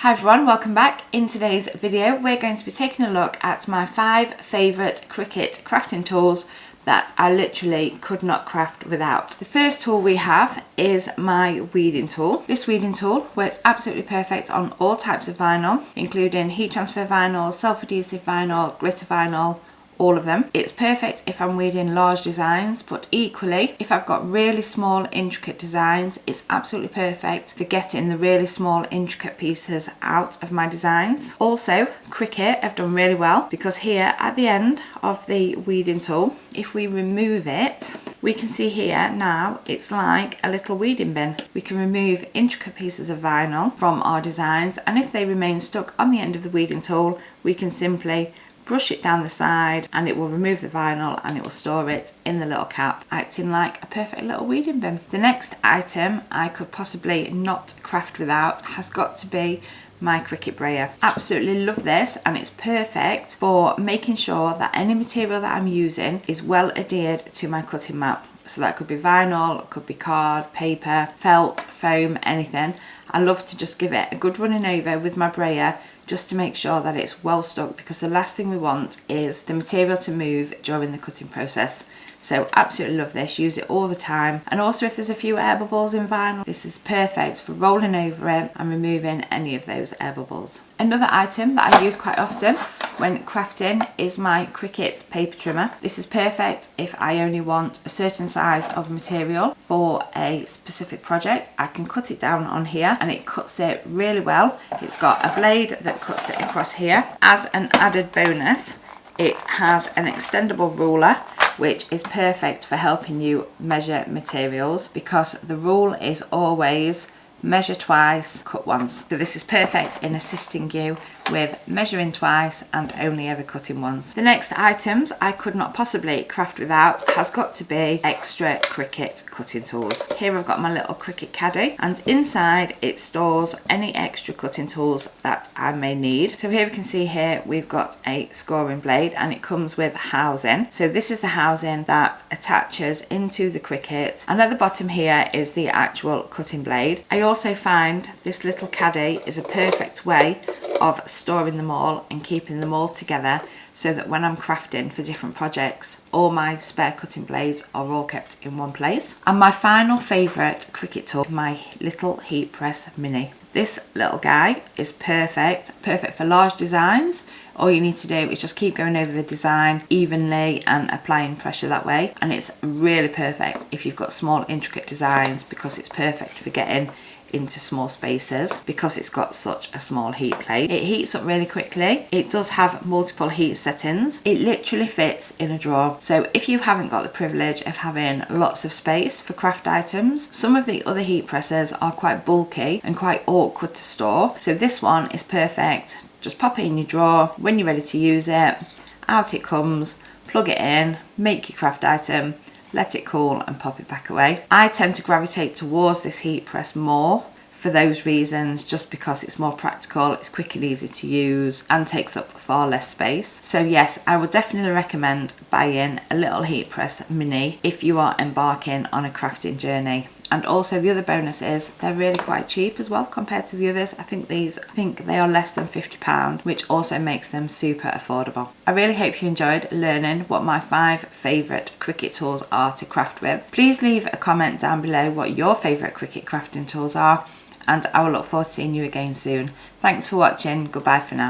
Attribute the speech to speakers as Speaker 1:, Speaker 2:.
Speaker 1: Hi everyone, welcome back. In today's video we're going to be taking a look at my 5 favourite Cricut crafting tools that I literally could not craft without. The first tool we have is my weeding tool. This weeding tool works absolutely perfect on all types of vinyl, including heat transfer vinyl, self-adhesive vinyl, glitter vinyl, all of them. It's perfect if I'm weeding large designs, but equally if I've got really small intricate designs, it's absolutely perfect for getting the really small intricate pieces out of my designs. Also, Cricut have done really well because here at the end of the weeding tool, if we remove it, we can see here now it's like a little weeding bin. We can remove intricate pieces of vinyl from our designs, and if they remain stuck on the end of the weeding tool, we can simply brush it down the side and it will remove the vinyl and it will store it in the little cap, acting like a perfect little weeding bin. The next item I could possibly not craft without has got to be my Cricut brayer. Absolutely love this, and it's perfect for making sure that any material that I'm using is well adhered to my cutting mat. So that could be vinyl, it could be card, paper, felt, foam, anything. I love to just give it a good running over with my brayer just to make sure that it's well stuck, because the last thing we want is the material to move during the cutting process. So absolutely love this, use it all the time. And also if there's a few air bubbles in vinyl, this is perfect for rolling over it and removing any of those air bubbles. Another item that I use quite often when crafting is my Cricut paper trimmer. This is perfect if I only want a certain size of material for a specific project. I can cut it down on here and it cuts it really well. It's got a blade that cuts it across here. As an added bonus, it has an extendable ruler, which is perfect for helping you measure materials, because the rule is always measure twice, cut once. So this is perfect in assisting you with measuring twice and only ever cutting once. The next items I could not possibly craft without has got to be extra Cricut cutting tools. Here I've got my little Cricut caddy, and inside it stores any extra cutting tools that I may need. So here we can see here we've got a scoring blade and it comes with housing. So this is the housing that attaches into the Cricut, and at the bottom here is the actual cutting blade. I also find this little caddy is a perfect way of storing them all and keeping them all together, so that when I'm crafting for different projects, all my spare cutting blades are all kept in one place. And my final favourite Cricut tool, my little heat press mini. This little guy is perfect for large designs. All you need to do is just keep going over the design evenly and applying pressure that way. And it's really perfect if you've got small intricate designs, because it's perfect for getting into small spaces because it's got such a small heat plate. It heats up really quickly. It does have multiple heat settings. It literally fits in a drawer. So if you haven't got the privilege of having lots of space for craft items, some of the other heat pressers are quite bulky and quite awkward to store. So this one is perfect. Just pop it in your drawer. When you're ready to use it, out it comes, plug it in, make your craft item, let it cool and pop it back away. I tend to gravitate towards this heat press more for those reasons, just because it's more practical, it's quick and easy to use and takes up far less space. So yes, I would definitely recommend buying a little heat press mini if you are embarking on a crafting journey. And also the other bonus is they're really quite cheap as well compared to the others. I think they are less than £50, which also makes them super affordable. I really hope you enjoyed learning what my 5 favourite Cricut tools are to craft with. Please leave a comment down below what your favourite Cricut crafting tools are, and I will look forward to seeing you again soon. Thanks for watching. Goodbye for now.